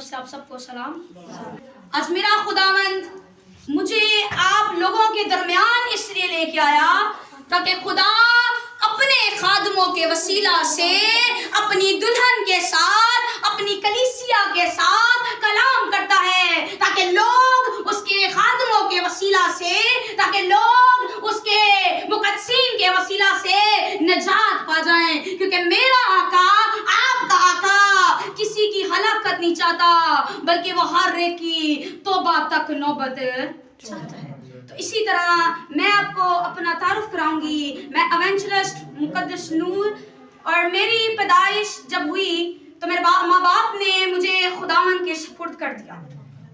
طرف سے آپ سب کو سلام۔ آج میرا خداوند مجھے آپ لوگوں کے درمیان اس لیے لے کے آیا تاکہ خدا اپنے خادموں کے وسیلہ سے اپنی دلہن کے ساتھ، اپنی کلیسیا کے ساتھ کلام کرتا ہے، تاکہ لوگ اس کے خادموں کے وسیلہ سے، تاکہ لوگ اس کے مقدسین کے وسیلہ سے نجات پا جائیں، کیونکہ میرا آقا، آپ کا آقا کسی کی ہلاکت نہیں چاہتا بلکہ وہ ہر ایک کی توبہ تک نوبت چاہتا ہے۔ تو اسی طرح میں آپ کو اپنا تعارف کراؤں گی۔ میں ایونجلسٹ مقدس نور، اور میری پیدائش جب ہوئی تو میرے ماں باپ نے مجھے خداوند کے سپرد کر دیا،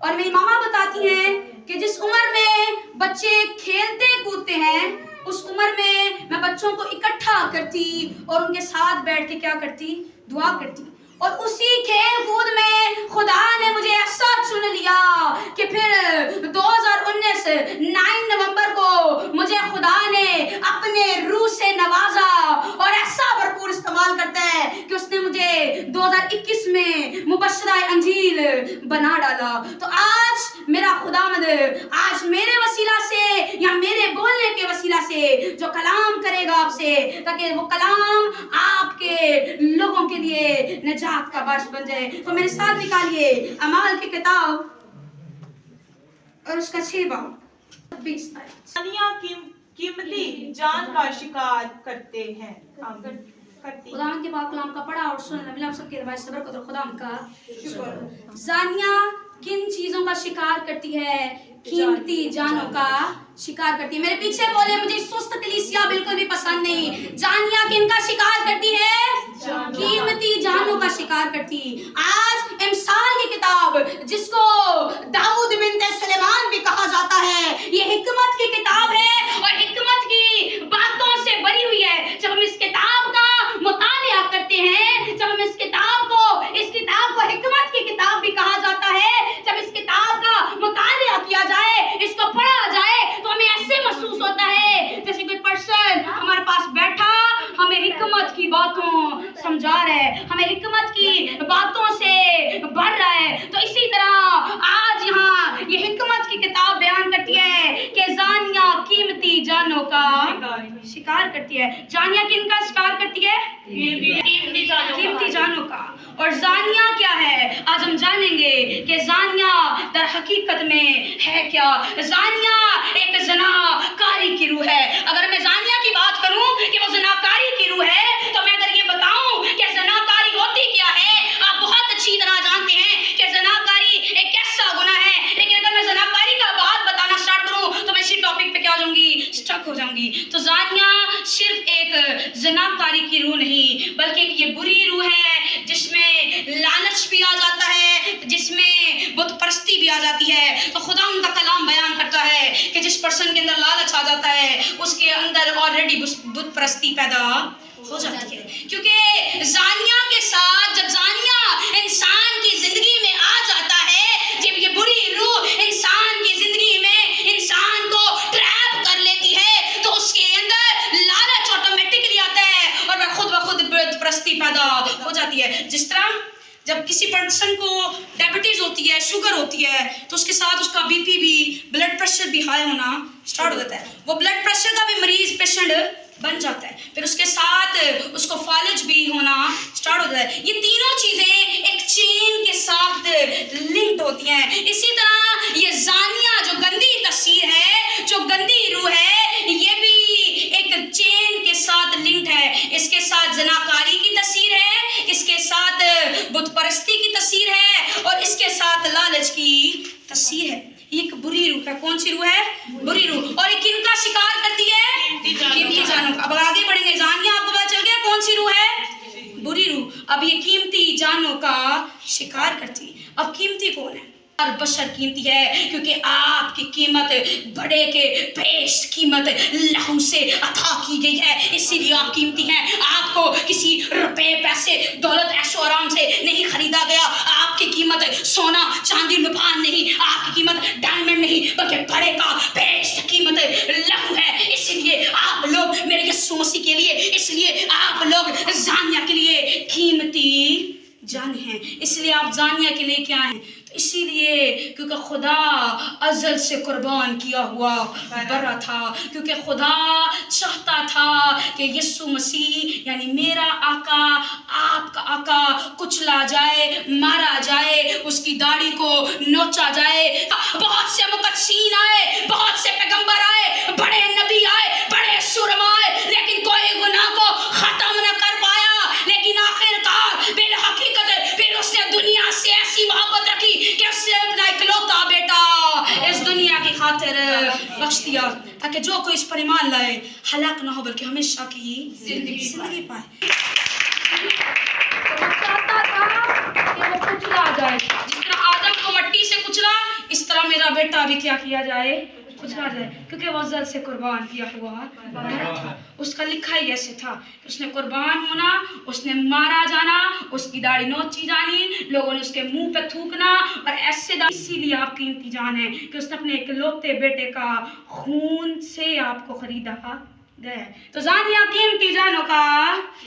اور میری ماما بتاتی ہیں کہ جس عمر میں بچے کھیلتے کودتے ہیں اس عمر میں میں بچوں کو اکٹھا کرتی اور ان کے ساتھ بیٹھ کے کیا کرتی؟ دعا کرتی، اور اسی کھیل کود میں خدا نے مجھے ایسا چن لیا کہ پھر 2019 9 نومبر کو مجھے خدا نے اپنے روح سے نوازا اور ایسا بھرپور استعمال کرتا ہے کہ اس نے مجھے 2021 میں مبشرہ انجیل بنا ڈالا۔ تو آج میرا خداوند آج میرے وسیلہ سے یا میرے بولنے کے وسیلہ سے جو کلام کرے گا آپ سے، تاکہ وہ کلام آپ کے لوگوں کے لیے نجات کا باعث بن جائے، تو میرے ساتھ نکالیے اعمال کی کتاب اور اس کا 6 باب 20 آیت۔ دنیا قیمتی جان کا شکار کرتے ہیں۔ خداوند کے پاک کلام کا پڑھا اور سن ملا سب کے روایت صبر کو خداوند کا شکر۔ زانیہ کن چیزوں کا شکار کرتی ہے؟ قیمتی جانوں کا شکار کرتی ہے۔ میرے پیچھے بولے مجھے سست کلیسیا بالکل بھی پسند نہیں۔ زانیہ کن کا شکار کرتی ہے؟ قیمتی جانوں کا شکار کرتی۔ آج امثال کی کتاب جس کو داؤد بنت سلیمان بھی کہا جاتا ہے، یہ حکمت کی کتاب ہے اور حکمت کی باتوں سے بھری ہوئی ہے۔ جب ہم اس کتاب کا مطالعہ کرتے ہیں، جب ہم اس کتاب کو حکمت کی کتاب بھی کہا جاتا ہے، جب اس کتاب کا مطالعہ کیا جائے، اس کو پڑھا جائے تو ہمیں ایسے محسوس ہوتا ہے جیسے کوئی پرسن ہمارے پاس بیٹھا ہمیں حکمت کی باتوں سمجھا رہا ہے، ہمیں حکمت کی باتوں سے بھر رہا ہے۔ تو اسی طرح آج یہاں یہ حکمت کی کتاب بیان کرتی ہے کہ زانیہ قیمتی جانوں کا شکار کرتی ہے۔ زانیہ کن کا شکار کرتی ہے؟ قیمتی جانوں کا۔ اور زانیہ کیا ہے؟ آج ہم جانیں گے کہ زانیہ در حقیقت میں ہے کیا۔ زانیہ ایک زناکاری کی روح ہے۔ اگر میں زانیہ کی بات کروں کہ وہ زناکاری کی روح ہے، تو میں اگر یہ بتاؤں کہ زناکاری ہوتی کیا ہے، آپ بہت اچھی طرح جانتے ہیں کہ زناکاری ایک ایسا گناہ ہے۔ لیکن اگر میں زناکاری کا بات بتانا اسٹارٹ کروں تو میں اسی ٹاپک پہ کیا ہو جاؤں گی؟ اسٹک ہو جاؤں گی۔ تو زانیہ صرف ایک زناکاری کی روح نہیں بلکہ ایک یہ بری روح ہے جس میں لالچ بھی آ جاتا ہے، جس میں بت پرستی بھی آ جاتی ہے۔ تو خدا ان کا کلام بیان کرتا ہے کہ جس پرسن کے اندر لالچ آ جاتا ہے اس کے اندر آلریڈی بت پرستی پیدا ہو جاتی ہے، کیونکہ زانیہ کے ساتھ جب زانیہ انسان کی زندگی میں آ جاتا ہے، جب یہ بری روح انسان کی زندگی میں انسان کو ٹریپ کر لیتی ہے تو اس کے اندر لالچ آٹومیٹکلی آتا ہے اور خود بخود بت پرستی پیدا ہو جاتی ہے۔ جس طرح جب کسی پرسن کو ڈائبٹیز ہوتی ہے، شوگر ہوتی ہے، تو اس کے ساتھ اس کا بی پی بھی، بلڈ پریشر بھی ہائی ہونا سٹارٹ ہو جاتا ہے۔ وہ بلڈ پریشر کا بھی مریض پیشنٹ بن جاتا ہے، پھر اس کے ساتھ اس کو فالج بھی ہونا سٹارٹ ہو جاتا ہے۔ یہ تینوں چیزیں ایک چین کے ساتھ لنکڈ ہوتی ہیں۔ اسی طرح یہ زانیہ جو گندی تصویر ہے، جو گندی روح ہے، یہ بھی ایک چین کے ساتھ لنکڈ ہے۔ اس کے ساتھ زناکاری کی تصویر ہے، اس کے ساتھ بت پرستی کی تصویر ہے، اور اس کے ساتھ لالچ کی تصویر ہے۔ یہ ایک بری روح ہے۔ کون سی روح ہے؟ بری روح۔ اور یہ کن کا شکار کرتی ہے؟ قیمتی جانوں کا۔ اب آگے بڑھیں گے، زانیہ آپ کو پتا چل گیا کون سی روح ہے؟ بری روح۔ اب یہ قیمتی جانوں کا شکار کرتی۔ اب قیمتی کون ہے؟ ہر بشر قیمتی ہے، کیونکہ آپ کی قیمت بڑے کے بیش قیمت لہو سے عطا کی گئی ہے، اسی لیے آپ قیمتی ہیں۔ آپ کو کسی روپے پیسے دولت عیش و آرام سے نہیں خریدا گیا۔ آپ کی قیمت سونا چاندی لبھان نہیں، آپ کی قیمت ڈائمنڈ نہیں بلکہ بڑے کا بیش قیمت لہو ہے۔ اسی لیے آپ لوگ میرے یسوع مسیح کے لیے، اس لیے آپ لوگ زانیہ کے لیے قیمتی جان ہیں، اس لیے آپ زانیہ کے لے کے آئے ہیں، تو اسی لیے کیونکہ خدا ازل سے قربان کیا ہوا برا تھا، کیونکہ خدا چاہتا تھا کہ یسوع مسیح یعنی میرا آقا، آپ کا آقا کچلا جائے، مارا جائے، اس کی داڑھی کو نوچا جائے۔ بہت سے مقدسین آئے، بہت سے پیغمبر آئے، بڑے نبی آئے، بڑے سرما آئے، لیکن کوئی گناہ کو ختم نہ کر پایا۔ لیکن آخرکار بالحقیقت پھر اس نے دنیا سے ایسی محبت رکھی کہ اس نے اپنا اکلوتا بیٹا اس دنیا کی خاطر بخش دیا، تاکہ جو کوئی اس پر ایمان لائے ہلاک نہ ہو بلکہ ہمیشہ کی زندگی پائے۔ وہ چاہتا تھا کہ وہ کچلا جائے، جس طرح آدم کو مٹی سے کچلا، اس طرح میرا بیٹا بھی کیا کیا جائے، کچلا جائے، کیونکہ وہ ازل سے قربان کیا ہوا بڑا تھا۔ اس کا لکھا ہی ایسے تھا، اس نے قربان ہونا، اس نے مارا جانا، اس کی داڑھی نوچی جانی، لوگوں نے اس کے منہ پہ تھوکنا، اور ایسے اسی لیے آپ قیمتی جان ہے کہ اس نے اپنے اکلوتے بیٹے کا خون سے آپ کو خریدا گیا ہے۔ تو زانیہ قیمتی جانوں کا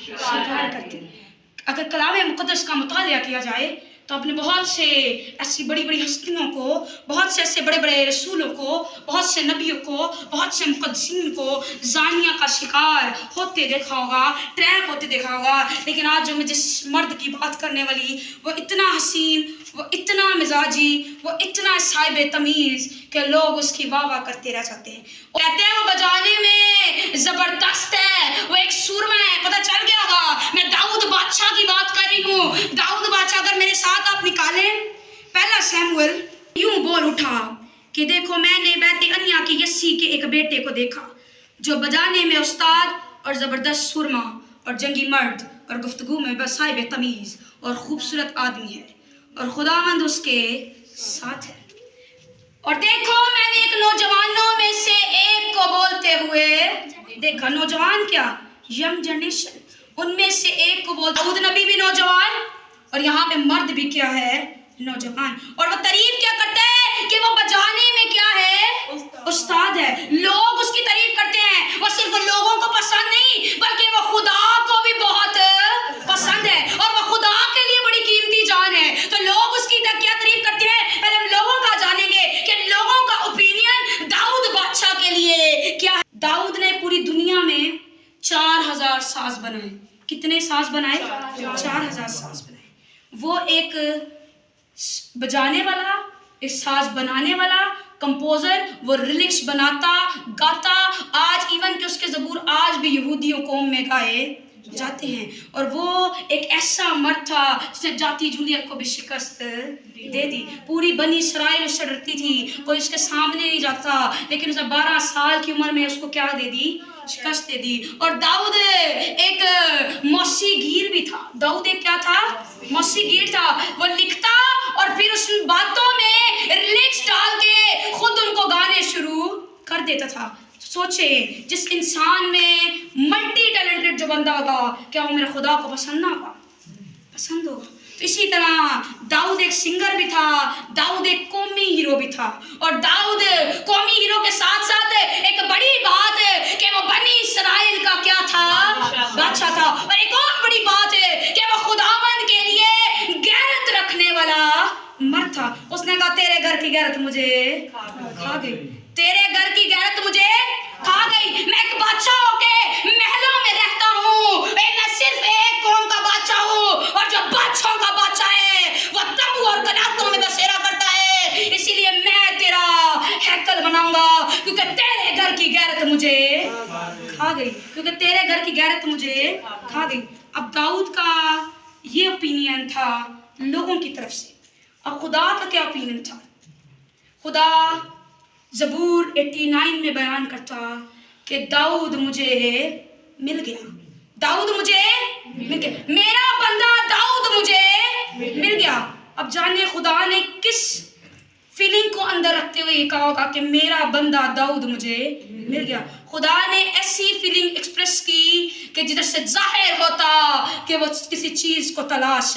شکار کرتی ہے۔ اگر کلام مقدس کا مطالعہ کیا جائے تو آپ نے بہت سے ایسی بڑی بڑی ہستیوں کو، بہت سے ایسے بڑے بڑے رسولوں کو، بہت سے نبیوں کو، بہت سے مقدسین کو زانیہ کا شکار ہوتے دیکھا ہوگا، ٹریپ ہوتے دیکھا ہوگا۔ لیکن آج جو میں جس مرد کی بات کرنے والی، وہ اتنا حسین، وہ اتنا مزاجی، وہ اتنا صاحب تمیز کہ لوگ اس کی واہ واہ کرتے رہ جاتے ہیں۔ کہتے ہیں وہ بجانے میں زبردست ہے، وہ ایک سورما ہے۔ پتہ چل گیا ہوگا میں داؤد بادشاہ کی بات کر رہی ہوں۔ داؤد بادشاہ اگر میرے ساتھ آپ نکالیں، پہلا سیموئل یوں بول اٹھا کہ دیکھو میں نے بیت عنیہ کی یسی کے ایک بیٹے کو دیکھا جو بجانے میں استاد اور زبردست سورما اور جنگی مرد اور گفتگو میں صاحب تمیز اور خوبصورت آدمی ہے، اور خداوند اس کے ساتھ ہے۔ اور دیکھو میں نے ایک نوجوانوں میں سے ایک کو بولتے ہوئے دیکھا۔ نوجوان کیا؟ یم جنریشن، ان میں سے ایک کو بولتا۔ داؤد نبی بھی نوجوان، اور یہاں پہ مرد بھی کیا ہے؟ نوجوان۔ اور وہ تعریف کیا کرتا ہے کہ وہ بجانے میں کیا ہے؟ استاد ہے۔ لوگ اس کی تعریف کرتے ہیں، وہ صرف لوگوں کو پسند نہیں بلکہ وہ خدا کو بھی بہت پسند ہے، اور وہ خدا کے لیے بڑی قیمتی جان ہے۔ تو لوگ اس کی کیا تعریف کرتے ہیں؟ پہلے ہم لوگوں کا جانیں گے کہ لوگوں کا اوپینین داؤد بادشاہ کے لیے کیا ہے۔ داؤد نے پوری دنیا میں 4000 ساز بنائے۔ کتنے ساز بنائے؟ 4000 ساز بنائے۔ وہ ایک بجانے والا، ایک ساز بنانے والا، کمپوزر، وہ ریلکس بناتا، گاتا۔ آج ایون کہ اس کے زبور آج بھی یہودیوں قوم میں گائے جاتے ہیں۔ اور وہ ایک ایسا مرد تھا جس نے جاتی جولیت کو بھی شکست دے دی۔ پوری بنی اسرائیل اس سے ڈرتی تھی، کوئی اس کے سامنے نہیں جاتا، لیکن اسے 12 سال کی عمر میں اس کو کیا دے دی؟ شکست دے دی۔ اور داؤد ایک موسیقیر بھی تھا۔ داؤد ایک کیا تھا؟ موسیقیر تھا۔ وہ لکھتا اور پھر اس باتوں میں ریلیکس ڈال کے خود ان کو گانے شروع کر دیتا تھا۔ سوچے جس انسان میں ملٹی ٹیلنٹڈ جو بندہ ہوگا، کیا وہ میرے خدا کو پسند نہ ہوگا؟ پسند ہوگا۔ تو اسی طرح داؤد ایک سنگر بھی تھا، داؤد ایک قومی ہیرو بھی تھا، اور داؤد قومی ہیرو کے ساتھ ساتھ ایک بڑی بات ہے کہ وہ بنی اسرائیل کا کیا تھا؟ بادشاہ تھا۔ اور ایک اور بڑی بات ہے کہ وہ خداوند کے لیے غیرت رکھنے والا مرد تھا۔ اس نے کہا تیرے گھر کی غیرت مجھے کھا گئی، تیرے گھر کی غیرت مجھے کھا گئی۔ میں ایک بادشاہ ہو کے محلوں میں رہتا ہوں، میں صرف ایک قوم کا بادشاہ ہوں، اور جو بادشاہوں کا بادشاہ ہے وہ تمبو اور کناتوں میں بسیرا کرتا ہے۔ اسی لیے میں تیرا ہیکل بناؤں گا، کیونکہ تیرے گھر کی غیرت مجھے کھا گئی، کیونکہ تیرے گھر کی غیرت مجھے کھا گئی۔ اب داؤد کا یہ اوپینین تھا لوگوں کی طرف سے، اب خدا کا کیا اوپینین تھا؟ خدا زبور 89 میں بیان کرتا کہ داؤد مجھے مل گیا، داؤد مجھے مل گیا، میرا بندہ داؤد مجھے مل گیا۔ اب جانے خدا نے کس فیلنگ کو اندر رکھتے ہوئے یہ کہا ہوگا کہ میرا بندہ داؤد مجھے مل گیا۔ خدا نے ایسی فیلنگ ایکسپریس کی کہ جدھر سے ظاہر ہوتا کہ وہ کسی چیز کو تلاش